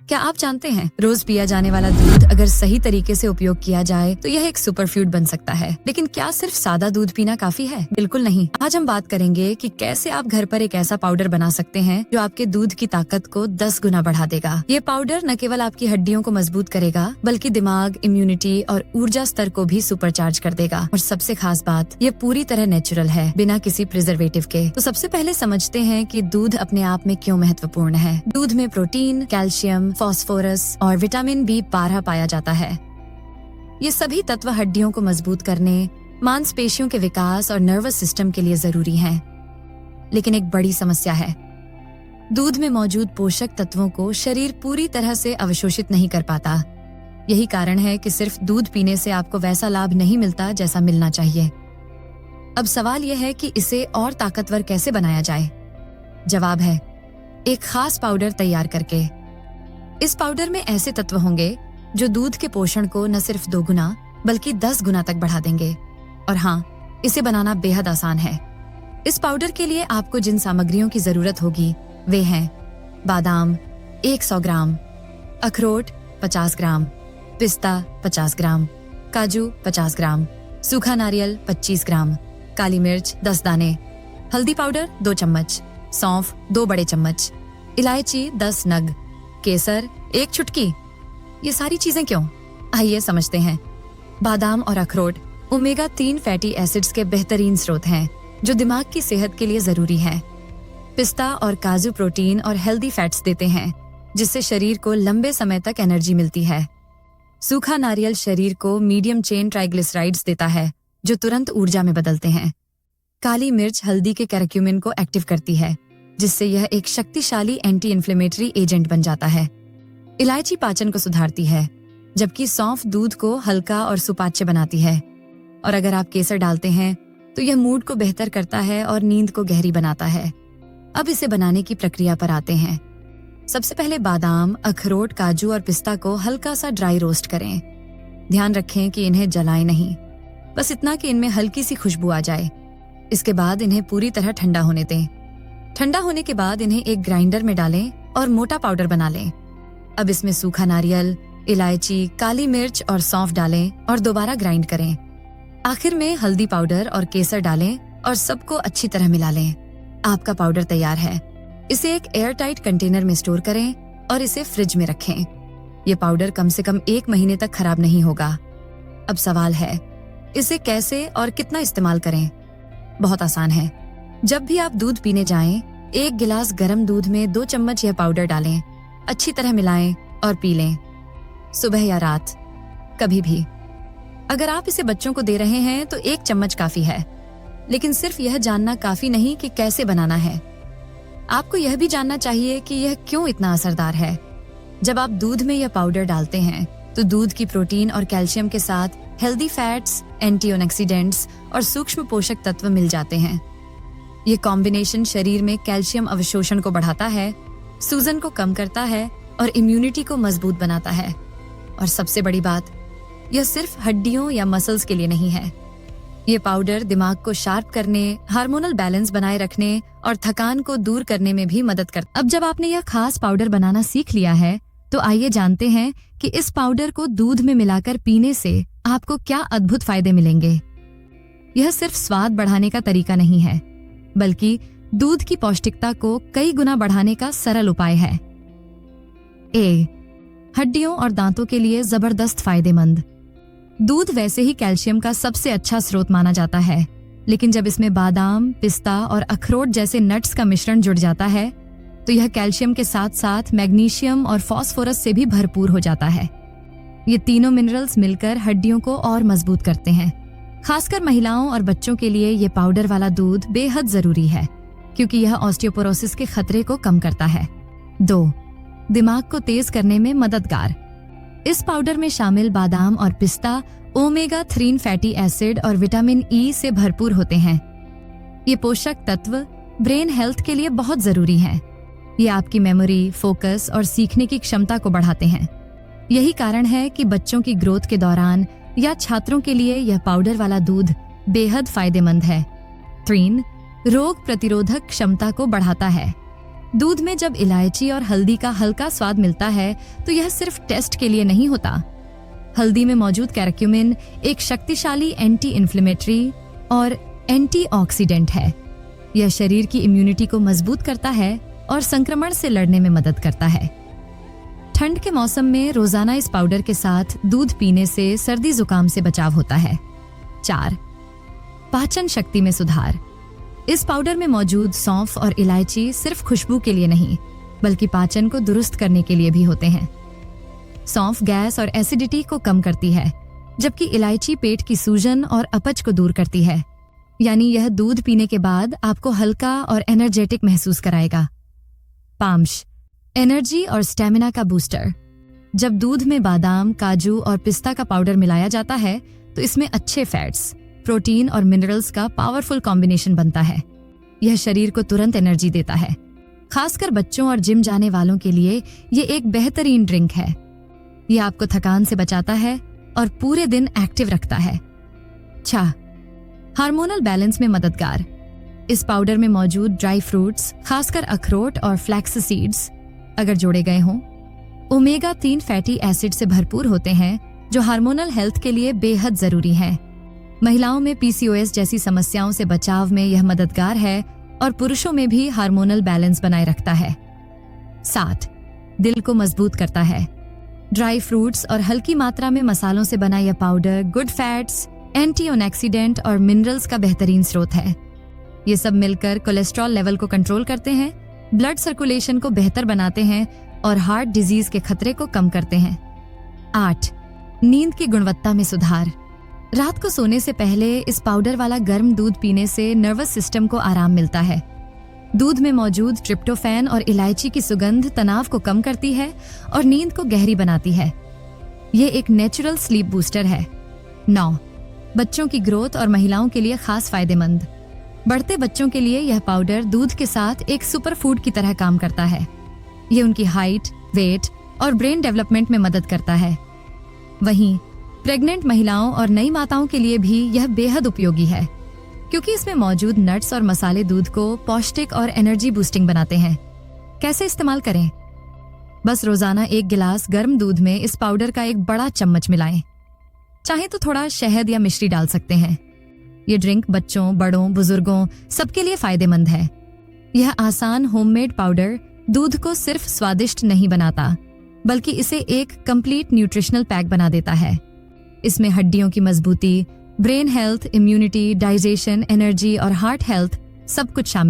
क्या आप जानते हैं रोज पिया जाने वाला दूध अगर सही तरीके से उपयोग किया जाए तो यह एक सुपरफूड बन सकता है। लेकिन क्या सिर्फ सादा दूध पीना काफी है? बिल्कुल नहीं। आज हम बात करेंगे कि कैसे आप घर पर एक ऐसा पाउडर बना सकते हैं जो आपके दूध की ताकत को 10 गुना बढ़ा देगा। ये पाउडर न केवल आपकी हड्डियों को मजबूत करेगा बल्कि दिमाग, इम्यूनिटी और ऊर्जा स्तर को भी सुपरचार्ज कर देगा। और सबसे खास बात, ये पूरी तरह नेचुरल है, बिना किसी प्रिजर्वेटिव के। तो सबसे पहले समझते हैं कि दूध अपने आप में क्यों महत्वपूर्ण है। दूध में प्रोटीन, कैल्शियम, फास्फोरस और विटामिन B12 पाया जाता है। ये सभी तत्व हड्डियों को मजबूत करने, मांसपेशियों के विकास और नर्वस सिस्टम के लिए जरूरी हैं। लेकिन एक बड़ी समस्या है, दूध में मौजूद पोषक तत्वों को शरीर पूरी तरह से अवशोषित नहीं कर पाता। यही कारण है कि सिर्फ दूध पीने से आपको वैसा लाभ नहीं मिलता जैसा मिलना चाहिए। अब सवाल यह है कि इसे और ताकतवर कैसे बनाया जाए। जवाब है, एक खास पाउडर तैयार करके। इस पाउडर में ऐसे तत्व होंगे जो दूध के पोषण को न सिर्फ 2 गुना बल्कि 10 गुना तक बढ़ा देंगे। और हाँ, इसे बनाना बेहद आसान है। इस पाउडर के लिए आपको जिन सामग्रियों की जरूरत होगी वे हैं बादाम 100 ग्राम, अखरोट 50 ग्राम, पिस्ता 50 ग्राम, काजू 50 ग्राम, सूखा नारियल 25 ग्राम, काली मिर्च 10 दाने, हल्दी पाउडर 2 चम्मच, सौंफ 2 बड़े चम्मच, इलायची 10 नग, केसर 1 चुटकी। ये सारी चीजें क्यों? आइए समझते हैं। बादाम और अखरोट ओमेगा 3 फैटी एसिड्स के बेहतरीन स्रोत हैं जो दिमाग की सेहत के लिए जरूरी है। पिस्ता और काजू प्रोटीन और हेल्दी फैट्स देते हैं जिससे शरीर को लंबे समय तक एनर्जी मिलती है। सूखा नारियल शरीर को मीडियम चेन ट्राइग्लिसराइड्स देता है जो तुरंत ऊर्जा में बदलते हैं। काली मिर्च हल्दी के कैरक्यूमिन को एक्टिव करती है जिससे यह एक शक्तिशाली एंटी इन्फ्लेमेटरी एजेंट बन जाता है। इलायची पाचन को सुधारती है जबकि सौंफ दूध को हल्का और सुपाच्य बनाती है। और अगर आप केसर डालते हैं तो यह मूड को बेहतर करता है और नींद को गहरी बनाता है। अब इसे बनाने की प्रक्रिया पर आते हैं। सबसे पहले बादाम, अखरोट, काजू और पिस्ता को हल्का सा ड्राई रोस्ट करें। ध्यान रखें कि इन्हें जलाएं नहीं, बस इतना कि इनमें हल्की सी खुशबू आ जाए। इसके बाद इन्हें पूरी तरह ठंडा होने दें। ठंडा होने के बाद इन्हें एक ग्राइंडर में डालें और मोटा पाउडर बना लें। अब इसमें सूखा नारियल, इलायची, काली मिर्च और सौंफ डालें और दोबारा ग्राइंड करें। आखिर में हल्दी पाउडर और केसर डालें और सबको अच्छी तरह मिला लें। आपका पाउडर तैयार है। इसे एक एयर टाइट कंटेनर में स्टोर करें और इसे फ्रिज में रखें। ये पाउडर कम से कम 1 महीने तक खराब नहीं होगा। अब सवाल है, इसे कैसे और कितना इस्तेमाल करें? बहुत आसान है। जब भी आप दूध पीने जाएं, 1 गिलास गर्म दूध में 2 चम्मच यह पाउडर डालें, अच्छी तरह मिलाएं और पी लें। सुबह या रात, कभी भी। अगर आप इसे बच्चों को दे रहे हैं तो 1 चम्मच काफी है। लेकिन सिर्फ यह जानना काफी नहीं कि कैसे बनाना है, आपको यह भी जानना चाहिए कि यह क्यों इतना असरदार है। जब आप दूध में यह पाउडर डालते हैं तो दूध की प्रोटीन और कैल्शियम के साथ हेल्दी फैट्स, एंटीऑक्सीडेंट्स और सूक्ष्म पोषक तत्व मिल जाते हैं। ये कॉम्बिनेशन शरीर में कैल्शियम अवशोषण को बढ़ाता है, सूजन को कम करता है और इम्यूनिटी को मजबूत बनाता है। और सबसे बड़ी बात, यह सिर्फ हड्डियों या मसल्स के लिए नहीं है। ये पाउडर दिमाग को शार्प करने, हार्मोनल बैलेंस बनाए रखने और थकान को दूर करने में भी मदद करता है। अब जब आपने यह खास पाउडर बनाना सीख लिया है तो आइए जानते हैं कि इस पाउडर को दूध में मिलाकर पीने से आपको क्या अद्भुत फायदे मिलेंगे। यह सिर्फ स्वाद बढ़ाने का तरीका नहीं है, बल्कि दूध की पौष्टिकता को कई गुना बढ़ाने का सरल उपाय है। ए, हड्डियों और दांतों के लिए जबरदस्त फायदेमंद। दूध वैसे ही कैल्शियम का सबसे अच्छा स्रोत माना जाता है, लेकिन जब इसमें बादाम, पिस्ता और अखरोट जैसे नट्स का मिश्रण जुड़ जाता है तो यह कैल्शियम के साथ साथ मैग्नीशियम और फास्फोरस से भी भरपूर हो जाता है। ये तीनों मिनरल्स मिलकर हड्डियों को और मजबूत करते हैं। खासकर महिलाओं और बच्चों के लिए ये पाउडर वाला दूध बेहद जरूरी है क्योंकि यह ऑस्टियोपोरोसिस के खतरे को कम करता है। 2, दिमाग को तेज करने में मददगार। इस पाउडर में शामिल बादाम और पिस्ता ओमेगा 3 फैटी एसिड और विटामिन E से भरपूर होते हैं। ये पोषक तत्व ब्रेन हेल्थ के लिए बहुत जरूरी हैं। ये आपकी मेमोरी, फोकस और सीखने की क्षमता को बढ़ाते हैं। यही कारण है कि बच्चों की ग्रोथ के दौरान या छात्रों के लिए यह पाउडर वाला दूध बेहद फायदेमंद है। 3, रोग प्रतिरोधक क्षमता को बढ़ाता है। दूध में जब इलायची और हल्दी का हल्का स्वाद मिलता है तो यह सिर्फ टेस्ट के लिए नहीं होता। हल्दी में मौजूद कैरक्यूमिन एक शक्तिशाली एंटी इन्फ्लेमेटरी और एंटीऑक्सीडेंट है। यह शरीर की इम्यूनिटी को मजबूत करता है और संक्रमण से लड़ने में मदद करता है। ठंड के मौसम में रोजाना इस पाउडर के साथ दूध पीने से सर्दी जुकाम से बचाव होता है। 4. पाचन शक्ति में सुधार। इस पाउडर में मौजूद सौंफ और इलायची सिर्फ खुशबू के लिए नहीं बल्कि पाचन को दुरुस्त करने के लिए भी होते हैं। सौंफ गैस और एसिडिटी को कम करती है, जबकि इलायची पेट की सूजन और अपच को दूर करती है। यानी यह दूध पीने के बाद आपको हल्का और एनर्जेटिक महसूस कराएगा। पाम्श, एनर्जी और स्टेमिना का बूस्टर। जब दूध में बादाम, काजू और पिस्ता का पाउडर मिलाया जाता है तो इसमें अच्छे फैट्स, प्रोटीन और मिनरल्स का पावरफुल कॉम्बिनेशन बनता है। यह शरीर को तुरंत एनर्जी देता है। खासकर बच्चों और जिम जाने वालों के लिए ये एक बेहतरीन ड्रिंक है। यह आपको थकान से बचाता है और पूरे दिन एक्टिव रखता है। 6. हार्मोनल बैलेंस में मददगार। इस पाउडर में मौजूद ड्राई फ्रूट्स, खासकर अखरोट और फ्लैक्स सीड्स, अगर जोड़े गए हों, ओमेगा 3 फैटी एसिड से भरपूर होते हैं जो हार्मोनल हेल्थ के लिए बेहद जरूरी है। महिलाओं में PCOS जैसी समस्याओं से बचाव में यह मददगार है और पुरुषों में भी हार्मोनल बैलेंस बनाए रखता है। 7. दिल को मजबूत करता है। ड्राई फ्रूट्स और हल्की मात्रा में मसालों से बना यह पाउडर गुड फैट्स, एंटीऑक्सीडेंट और मिनरल्स का बेहतरीन स्रोत है। ये सब मिलकर कोलेस्ट्रॉल लेवल को कंट्रोल करते हैं, ब्लड सर्कुलेशन को बेहतर बनाते हैं और हार्ट डिजीज के खतरे को कम करते हैं। 8. नींद की गुणवत्ता में सुधार। रात को सोने से पहले इस पाउडर वाला गर्म दूध पीने से नर्वस सिस्टम को आराम मिलता है। दूध में मौजूद ट्रिप्टोफैन और इलायची की सुगंध तनाव को कम करती है और नींद को गहरी बनाती है। ये एक नेचुरल स्लीप बूस्टर है। 9. बच्चों की ग्रोथ और महिलाओं के लिए खास फायदेमंद। बढ़ते बच्चों के लिए यह पाउडर दूध के साथ एक सुपर फूड की तरह काम करता है। ये उनकी हाइट, वेट और ब्रेन डेवलपमेंट में मदद करता है। वहीं प्रेग्नेंट महिलाओं और नई माताओं के लिए भी यह बेहद उपयोगी है, क्योंकि इसमें मौजूद नट्स और मसाले दूध को पौष्टिक और एनर्जी बूस्टिंग बनाते हैं। कैसे इस्तेमाल करें? बस रोजाना 1 गिलास गर्म दूध में इस पाउडर का एक बड़ा चम्मच मिलाएं। चाहे तो थोड़ा शहद या मिश्री डाल सकते हैं। ये ड्रिंक बच्चों, बड़ों, बुजुर्गों सबके लिए फायदेमंद है। यह आसान होममेड पाउडर दूध को सिर्फ स्वादिष्ट नहीं बनाता, बल्कि इसे एक कंप्लीट न्यूट्रिशनल पैक बना देता है। इसमें हड्डियों की मजबूती, brain health, immunity, digestion, energy और हार्ट हेल्थ सब कुछ शामिल